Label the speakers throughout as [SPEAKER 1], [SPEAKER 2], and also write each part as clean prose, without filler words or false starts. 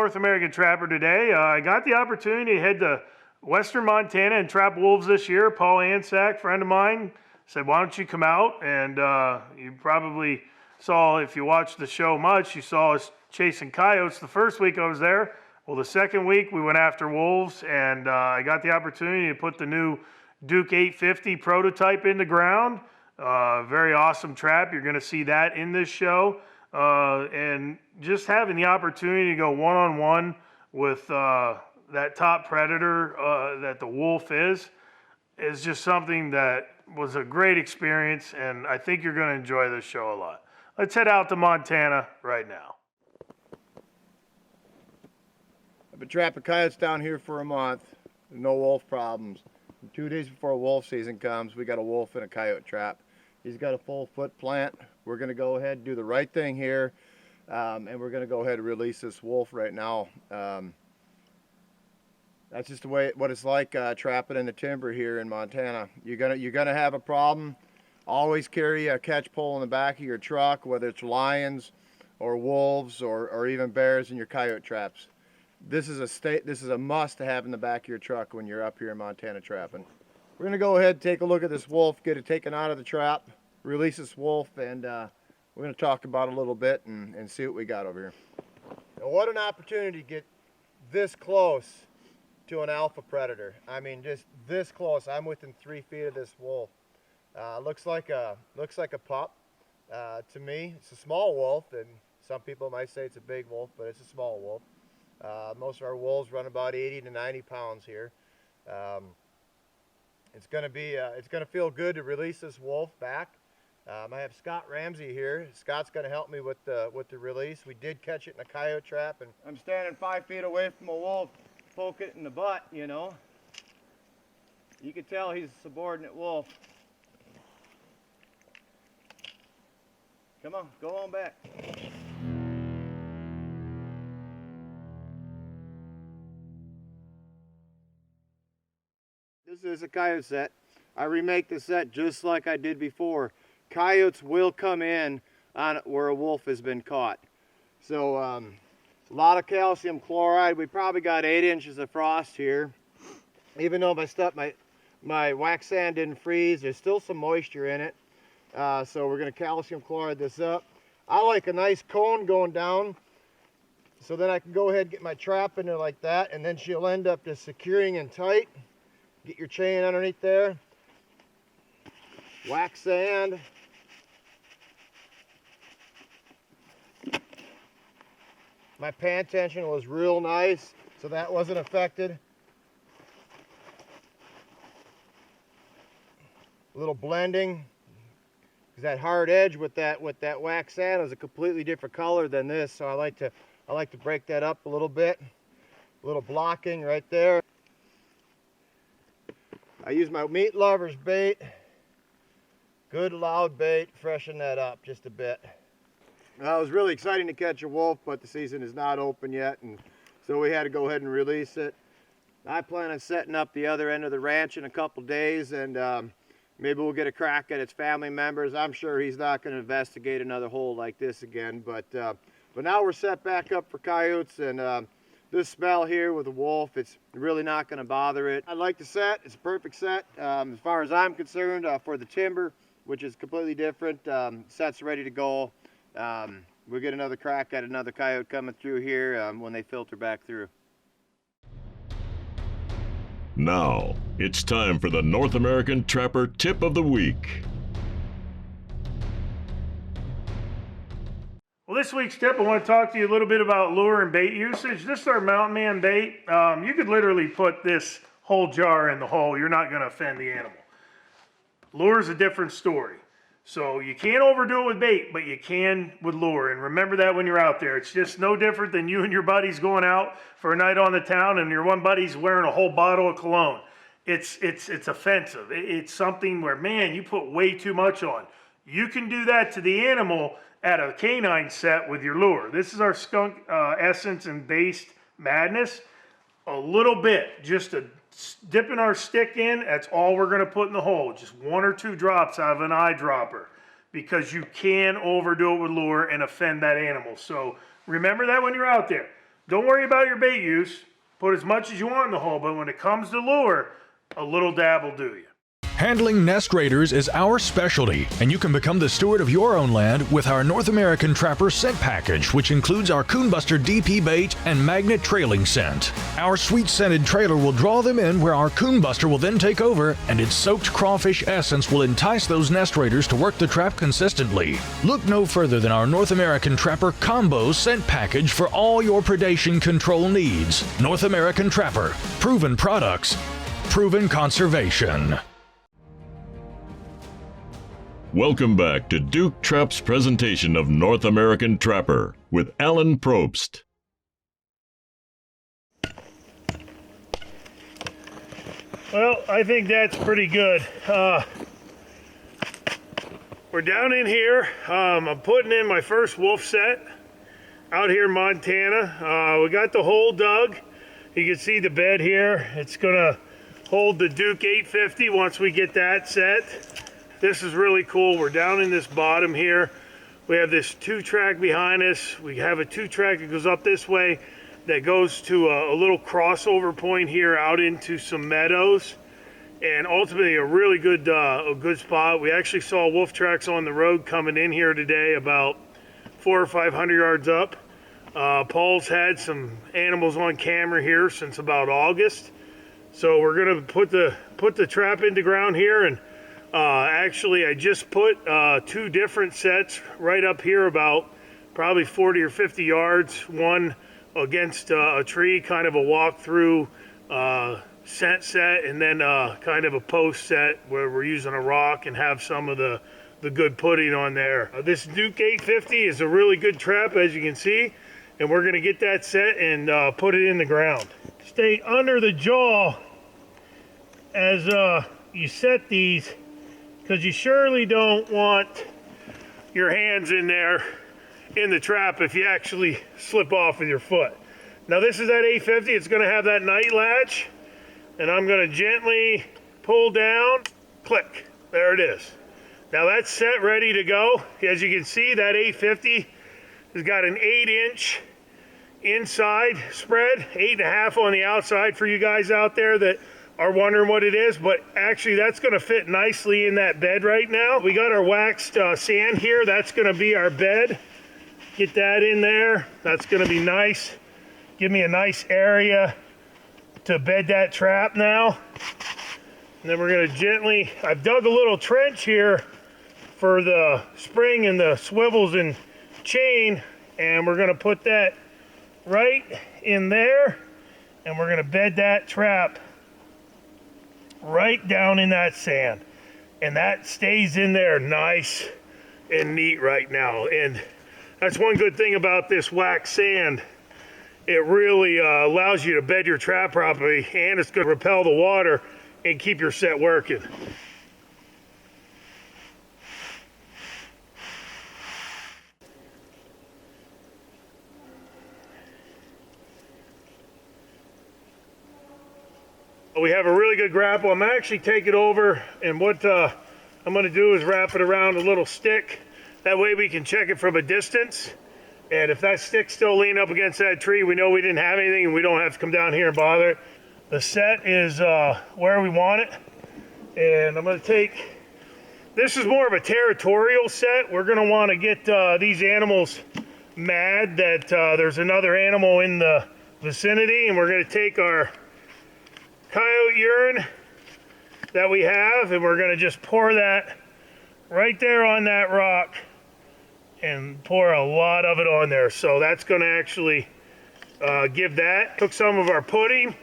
[SPEAKER 1] North American Trapper today. I got the opportunity to head to Western Montana and trap wolves this year. Paul Ansack, friend of mine, said, why don't you come out? And you probably saw, if you watched the show much, you saw us chasing coyotes the first week I was there. Well, the second week we went after wolves, and I got the opportunity to put the new Duke 850 prototype in the ground. Very awesome trap. You're going to see that in this show. And just having the opportunity to go one-on-one with that top predator that the wolf is just something that was a great experience, and I think you're going to enjoy this show a lot. Let's head out to Montana right now.
[SPEAKER 2] I've been trapping coyotes down here for a month. No wolf problems. 2 days before wolf season comes, we got a wolf in a coyote trap. He's got a full foot plant. We're going to go ahead and do the right thing here, and we're going to go ahead and release this wolf right now. That's just the way what it's like trapping in the timber here in Montana. You're gonna have a problem. Always carry a catch pole in the back of your truck, whether it's lions or wolves or even bears in your coyote traps. This is a must to have in the back of your truck when you're up here in Montana trapping. We're gonna go ahead and take a look at this wolf, get it taken out of the trap, release this wolf, and we're gonna talk about it a little bit and see what we got over here. Now, what an opportunity to get this close to an alpha predator. I mean, just this close. I'm within 3 feet of this wolf. Looks like a pup. To me, it's a small wolf, and some people might say it's a big wolf, but it's a small wolf. Most of our wolves run about 80 to 90 pounds here. It's gonna feel good to release this wolf back. I have Scott Ramsey here. Scott's gonna help me with the release. We did catch it in a coyote trap, and I'm standing 5 feet away from a wolf. Poke it in the butt, you know. You can tell he's a subordinate wolf. Come on, go on back. This is a coyote set. I remake the set just like I did before. Coyotes will come in on where a wolf has been caught. So, a lot of calcium chloride. We probably got 8 inches of frost here. Even though my wax sand didn't freeze, there's still some moisture in it. So we're gonna calcium chloride this up. I like a nice cone going down, so then I can go ahead and get my trap in there like that, and then she'll end up just securing in tight. Get your chain underneath there. Wax sand. My pan tension was real nice, so that wasn't affected. A little blending, because that hard edge with that wax sand is a completely different color than this, so I like to break that up a little bit. A little blocking right there. I use my meat lovers bait. Good loud bait, freshen that up just a bit. It was really exciting to catch a wolf, but the season is not open yet, and so we had to go ahead and release it. I plan on setting up the other end of the ranch in a couple days, and maybe we'll get a crack at its family members. I'm sure he's not going to investigate another hole like this again, but now we're set back up for coyotes, and this smell here with the wolf, it's really not going to bother it. I like the set. It's a perfect set as far as I'm concerned for the timber, which is completely different. Set's ready to go. We'll get another crack at another coyote coming through here when they filter back through.
[SPEAKER 3] Now, it's time for the North American Trapper Tip of the Week.
[SPEAKER 1] Well, this week's tip, I want to talk to you a little bit about lure and bait usage. This is our Mountain Man bait. You could literally put this whole jar in the hole. You're not going to offend the animal. Lure is a different story. So you can't overdo it with bait, but you can with lure. And remember that when you're out there. It's just no different than you and your buddies going out for a night on the town and your one buddy's wearing a whole bottle of cologne. It's offensive. It's something where, man, you put way too much on. You can do that to the animal at a canine set with your lure. This is our Skunk Essence and Based Madness. A little bit, just dipping our stick in, that's all we're going to put in the hole. Just 1 or 2 drops out of an eyedropper, because you can overdo it with lure and offend that animal. So remember that when you're out there. Don't worry about your bait use. Put as much as you want in the hole, but when it comes to lure, a little dab will do you.
[SPEAKER 4] Handling nest raiders is our specialty, and you can become the steward of your own land with our North American Trapper scent package, which includes our Coonbuster DP bait and magnet trailing scent. Our sweet-scented trailer will draw them in, where our Coonbuster will then take over, and its soaked crawfish essence will entice those nest raiders to work the trap consistently. Look no further than our North American Trapper Combo scent package for all your predation control needs. North American Trapper. Proven products. Proven conservation.
[SPEAKER 3] Welcome back to Duke Trap's presentation of North American Trapper with Alan Probst.
[SPEAKER 1] Well, I think that's pretty good. We're down in here. I'm putting in my first wolf set out here in Montana. We got the hole dug. You can see the bed here. It's gonna hold the Duke 850 once we get that set. This is really cool. We're down in this bottom here. We have this 2-track behind us. We have a 2-track that goes up this way that goes to a little crossover point here out into some meadows. And ultimately a really good a good spot. We actually saw wolf tracks on the road coming in here today about 400 or 500 yards up. Paul's had some animals on camera here since about August. So we're gonna put the trap into ground here, and actually I just put 2 different sets right up here about probably 40 or 50 yards. One against a tree, kind of a walk-through scent set, and then kind of a post set where we're using a rock and have some of the good pudding on there. This Duke 850 is a really good trap, as you can see, and we're gonna get that set and put it in the ground. Stay under the jaw as you set these, because you surely don't want your hands in there in the trap if you actually slip off with your foot. Now this is that 850, it's gonna have that night latch, and I'm gonna gently pull down, click, there it is. Now that's set, ready to go. As you can see, that 850 has got an 8-inch inside spread, 8.5 on the outside for you guys out there that are wondering what it is, but actually that's gonna fit nicely in that bed right now. We got our waxed sand here. That's gonna be our bed. Get that in there. That's gonna be nice. Give me a nice area to bed that trap now. And then we're gonna gently, I've dug a little trench here for the spring and the swivels and chain, and we're gonna put that right in there, and we're gonna bed that trap right down in that sand, and that stays in there nice and neat right now. And that's one good thing about this wax sand. It really allows you to bed your trap properly, and it's going to repel the water and keep your set working. We have a really good grapple. I'm actually take it over, and what I'm going to do is wrap it around a little stick. That way we can check it from a distance. And if that stick's still leaning up against that tree, we know we didn't have anything and we don't have to come down here and bother it. The set is where we want it. And I'm going to take, this is more of a territorial set. We're going to want to get these animals mad that there's another animal in the vicinity, and we're going to take our coyote urine that we have, and we're going to just pour that right there on that rock and pour a lot of it on there. So that's going to actually give that. Took some of our pudding,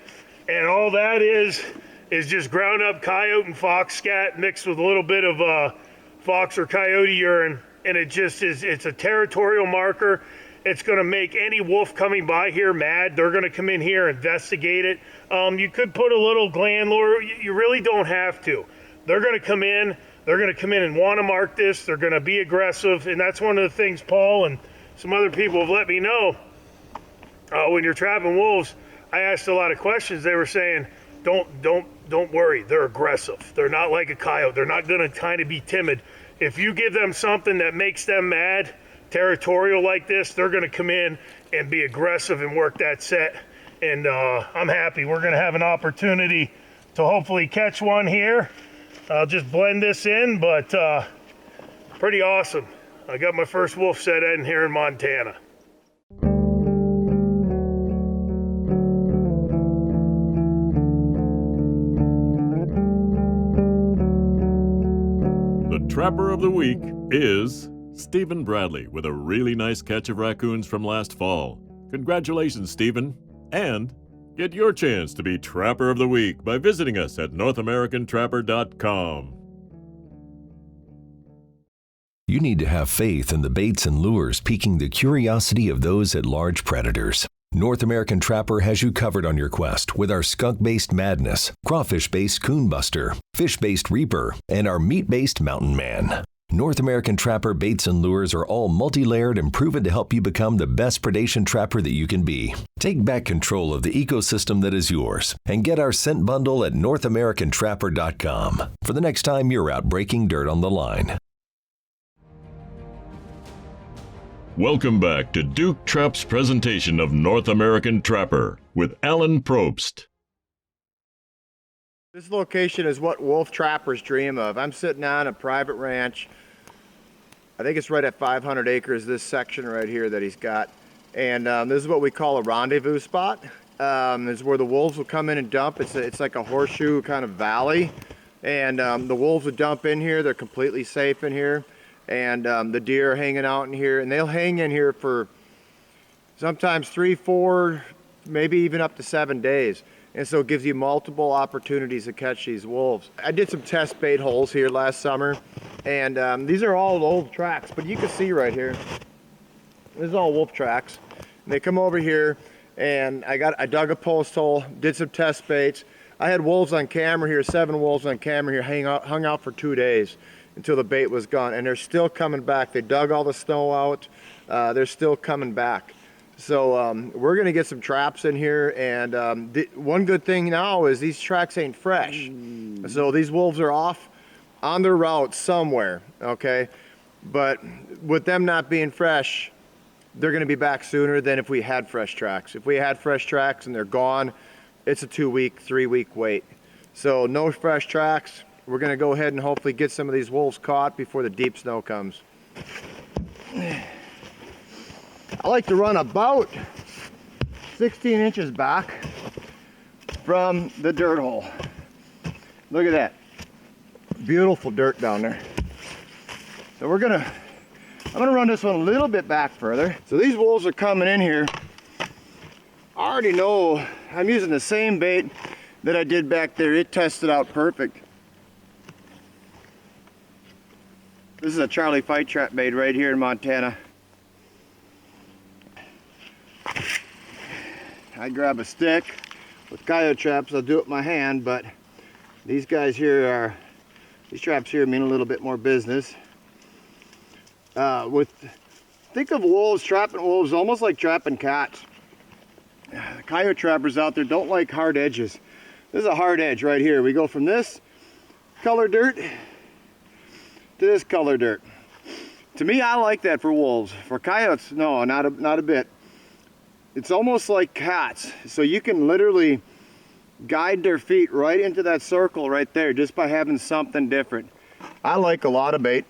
[SPEAKER 1] and all that is just ground up coyote and fox scat mixed with a little bit of fox or coyote urine, and it just is, it's a territorial marker. It's going to make any wolf coming by here mad. They're going to come in here, investigate it. You could put a little gland lure. You really don't have to. They're going to come in. They're going to come in and want to mark this. They're going to be aggressive, and that's one of the things Paul and some other people have let me know. When you're trapping wolves, I asked a lot of questions. They were saying, don't worry. They're aggressive. They're not like a coyote. They're not going to kind of be timid. If you give them something that makes them mad, territorial like this, they're going to come in and be aggressive and work that set. And I'm happy we're going to have an opportunity to hopefully catch one here. I'll just blend this in, but pretty awesome. I got my first wolf set in here in Montana.
[SPEAKER 3] The Trapper of the Week is Stephen Bradley with a really nice catch of raccoons from last fall. Congratulations, Stephen. And get your chance to be Trapper of the Week by visiting us at NorthAmericanTrapper.com.
[SPEAKER 5] You need to have faith in the baits and lures piquing the curiosity of those at large predators. North American Trapper has you covered on your quest with our skunk-based Madness, crawfish-based Coonbuster, fish-based Reaper, and our meat-based Mountain Man. North American Trapper baits and lures are all multi-layered and proven to help you become the best predation trapper that you can be. Take back control of the ecosystem that is yours and get our scent bundle at NorthAmericanTrapper.com for the next time you're out breaking dirt on the line.
[SPEAKER 3] Welcome back to Duke Trap's presentation of North American Trapper with Alan Probst.
[SPEAKER 2] This location is what wolf trappers dream of. I'm sitting on a private ranch. I think it's right at 500 acres, this section right here that he's got. And this is what we call a rendezvous spot. This is where the wolves will come in and dump. It's like a horseshoe kind of valley. And the wolves would dump in here. They're completely safe in here. And the deer are hanging out in here. And they'll hang in here for sometimes 3, 4, maybe even up to 7 days. And so it gives you multiple opportunities to catch these wolves. I did some test bait holes here last summer, and these are all old tracks, but you can see right here, this is all wolf tracks. And they come over here, and I dug a post hole, did some test baits. I had wolves on camera here, 7 wolves on camera here, hung out for 2 days until the bait was gone, and they're still coming back. They dug all the snow out, they're still coming back. So we're gonna get some traps in here, and one good thing now is these tracks ain't fresh. So these wolves are off on their route somewhere, okay? But with them not being fresh, they're gonna be back sooner than if we had fresh tracks. If we had fresh tracks and they're gone, it's a 2-week, 3-week wait. So no fresh tracks. We're gonna go ahead and hopefully get some of these wolves caught before the deep snow comes. I like to run about 16 inches back from the dirt hole. Look at that. Beautiful dirt down there. So I'm gonna run this one a little bit back further. So these wolves are coming in here. I already know I'm using the same bait that I did back there. It tested out perfect. This is a Charlie Fight Trap bait right here in Montana. I grab a stick. With coyote traps, I'll do it with my hand, but these guys here these traps here mean a little bit more business. Think of wolves, trapping wolves, almost like trapping cats. The coyote trappers out there don't like hard edges. This is a hard edge right here. We go from this color dirt to this color dirt. To me, I like that for wolves. For coyotes, no, not a bit. It's almost like cats, so you can literally guide their feet right into that circle right there just by having something different. I like a lot of bait.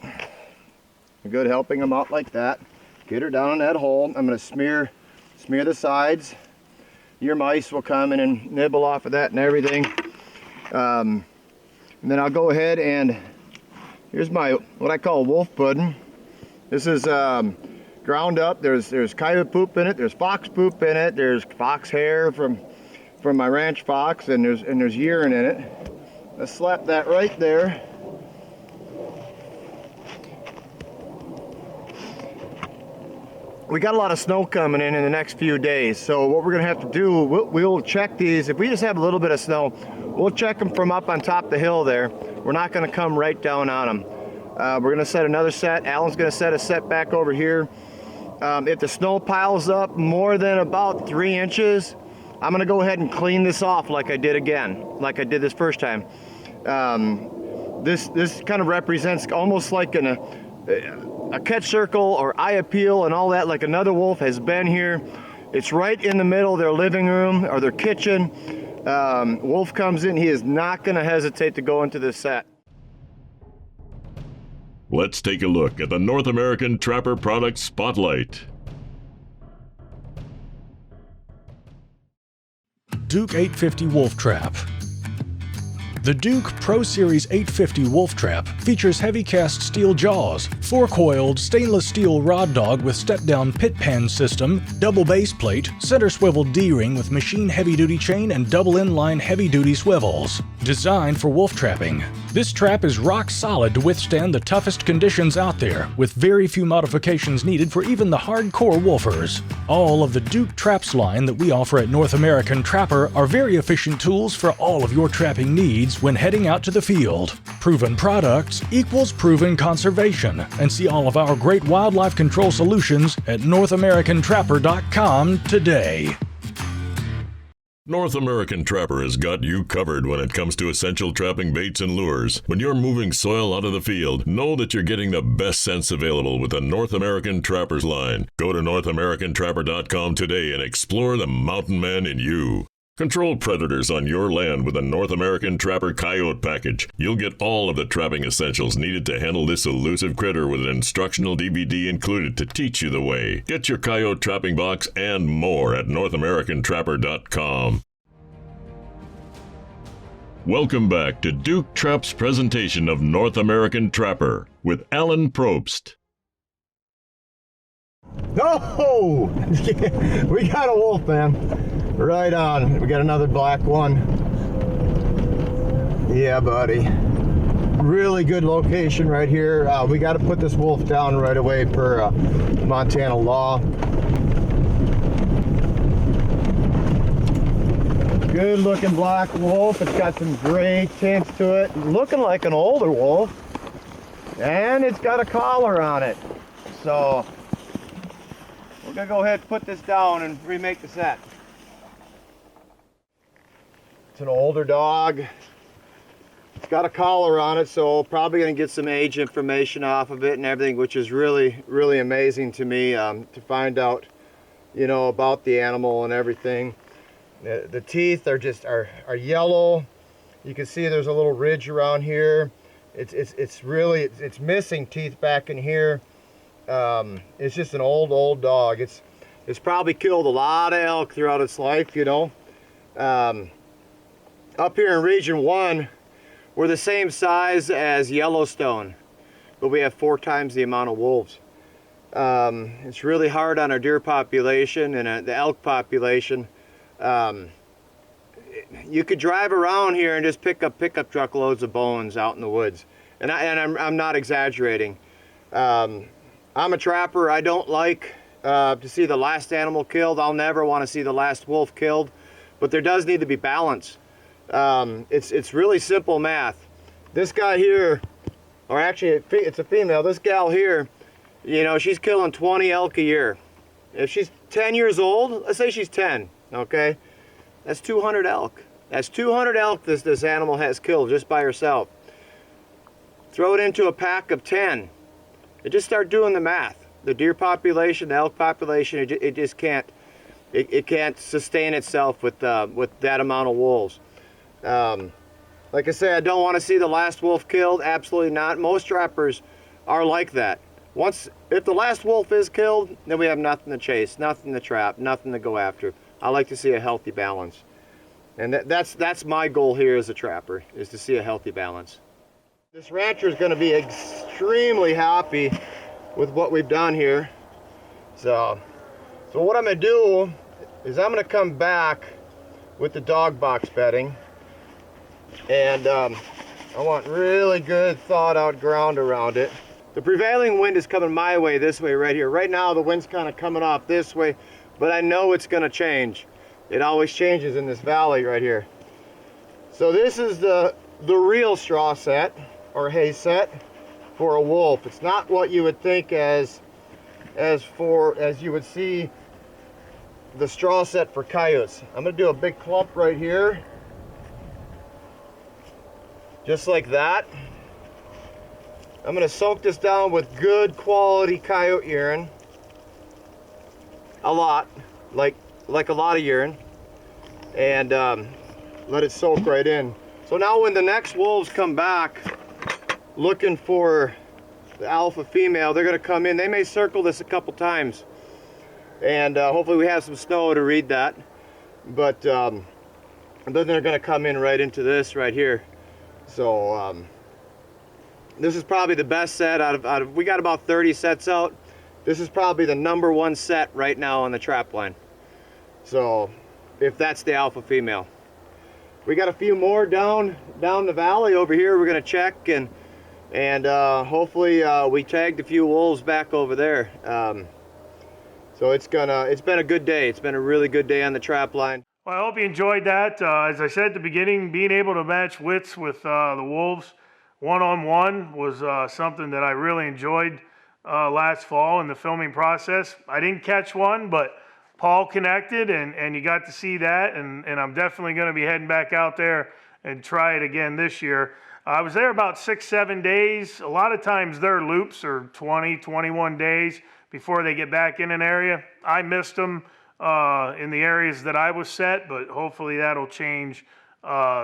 [SPEAKER 2] Good helping them out like that. Get her down in that hole. I'm going to smear the sides. Your mice will come in and nibble off of that and everything. And then I'll go ahead and here's what I call wolf pudding. This is ground up. There's coyote poop in it. There's fox poop in it. There's fox hair from my ranch fox, and there's urine in it. Let's slap that right there. We got a lot of snow coming in the next few days, so what we're gonna have to do, we'll check these. If we just have a little bit of snow, we'll check them from up on top of the hill there. We're not gonna come right down on them. We're gonna set another set. Alan's gonna set a set back over here. If the snow piles up more than about 3 inches, I'm gonna go ahead and clean this off like I did this first time. This kind of represents almost like a catch circle or eye appeal and all that, like another wolf has been here. It's right in the middle of their living room or their kitchen. Wolf comes in, he is not going to hesitate to go into this set.
[SPEAKER 3] Let's take a look at the North American Trapper Product Spotlight.
[SPEAKER 4] Duke 850 Wolf Trap. The Duke Pro Series 850 Wolf Trap features heavy cast steel jaws, 4-coiled stainless steel rod dog with step-down pit pan system, double base plate, center swivel D-ring with machine heavy-duty chain and double inline heavy-duty swivels. Designed for wolf trapping. This trap is rock solid to withstand the toughest conditions out there, with very few modifications needed for even the hardcore wolfers. All of the Duke Traps line that we offer at North American Trapper are very efficient tools for all of your trapping needs when heading out to the field. Proven products equals proven conservation, and see all of our great wildlife control solutions at NorthAmericanTrapper.com today.
[SPEAKER 3] North American Trapper has got you covered when it comes to essential trapping baits and lures. When you're moving soil out of the field, know that you're getting the best scents available with the North American Trappers line. Go to NorthAmericanTrapper.com today and explore the mountain man in you. Control predators on your land with a North American Trapper Coyote package. You'll get all of the trapping essentials needed to handle this elusive critter with an instructional DVD included to teach you the way. Get your Coyote trapping box and more at NorthAmericanTrapper.com. Welcome back to Duke Trap's presentation of North American Trapper with Alan Probst.
[SPEAKER 2] No! We got a wolf, man. Right on. We got another black one. Yeah, buddy. Really good location right here. We got to put this wolf down right away per Montana law. Good looking black wolf. It's got some gray tints to it. Looking like an older wolf. And it's got a collar on it. So we're going to go ahead and put this down and remake the set. It's an older dog. It's got a collar on it, so probably going to get some age information off of it and everything, which is really, really amazing to me to find out, you know, about the animal and everything. The teeth are just are yellow. You can see there's a little ridge around here. It's really missing teeth back in here. It's just an old dog. It's probably killed a lot of elk throughout its life, you know. Up here in Region 1, we're the same size as Yellowstone, but we have 4 times the amount of wolves. It's really hard on our deer population and the elk population. You could drive around here and just pick up pickup truck loads of bones out in the woods, and I'm not exaggerating. I'm a trapper. I don't like to see the last animal killed. I'll never want to see the last wolf killed, but there does need to be balance. It's really simple math. This guy here, or actually it's a female, this gal here, you know, she's killing 20 elk a year. If she's 10 years old, let's say she's 10, okay? That's 200 elk. That's 200 elk this animal has killed just by herself. Throw it into a pack of 10. And just start doing the math. The deer population, the elk population, it just can't, it can't sustain itself with that amount of wolves. Like I say, I don't want to see the last wolf killed. Absolutely not. Most trappers are like that. If the last wolf is killed, then we have nothing to chase, nothing to trap, nothing to go after. I like to see a healthy balance. And that's my goal here as a trapper, is to see a healthy balance. This rancher is going to be extremely happy with what we've done here. So what I'm going to do is I'm going to come back with the dog box bedding. And I want really good thought out ground around it. The prevailing wind is coming my way, this way right here. Right now the wind's kind of coming off this way, but I know it's going to change. It always changes in this valley right here. So this is the real straw set or hay set for a wolf. It's not what you would think as you would see the straw set for coyotes. I'm going to do a big clump right here. Just like that. I'm gonna soak this down with good quality coyote urine. A lot, like a lot of urine. And let it soak right in. So now when the next wolves come back looking for the alpha female, they're gonna come in. They may circle this a couple times. And hopefully we have some snow to read that. But then they're gonna come in right into this right here. So this is probably the best set out of, we got about 30 sets out. This is probably the #1 set right now on the trap line. So if that's the alpha female. We got a few more down the valley over here we're gonna check, and hopefully we tagged a few wolves back over there. So it's been a good day. It's been a really good day on the trap line.
[SPEAKER 1] Well, I hope you enjoyed that. As I said at the beginning, being able to match wits with the wolves one-on-one was something that I really enjoyed last fall in the filming process. I didn't catch one, but Paul connected, and you got to see that, and I'm definitely going to be heading back out there and try it again this year. I was there about 6-7 days. A lot of times their loops are 20-21 days before they get back in an area. I missed them in the areas that I was set, but hopefully that'll change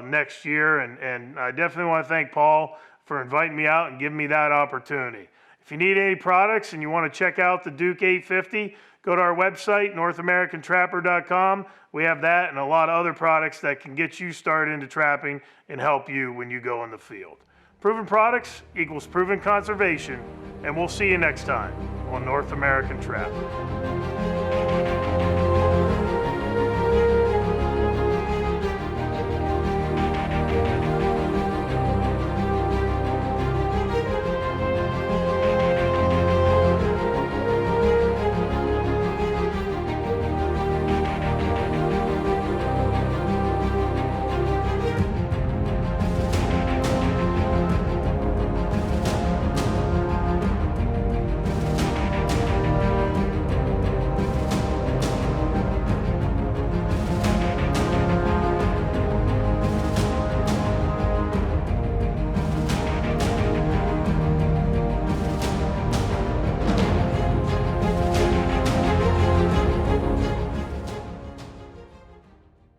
[SPEAKER 1] next year, and I definitely want to thank Paul for inviting me out and giving me that opportunity. If you need any products and you want to check out the Duke 850, go to our website, NorthAmericanTrapper.com. We have that and a lot of other products that can get you started into trapping and help you when you go in the field. Proven products equals proven conservation, and we'll see you next time on North American Trapper.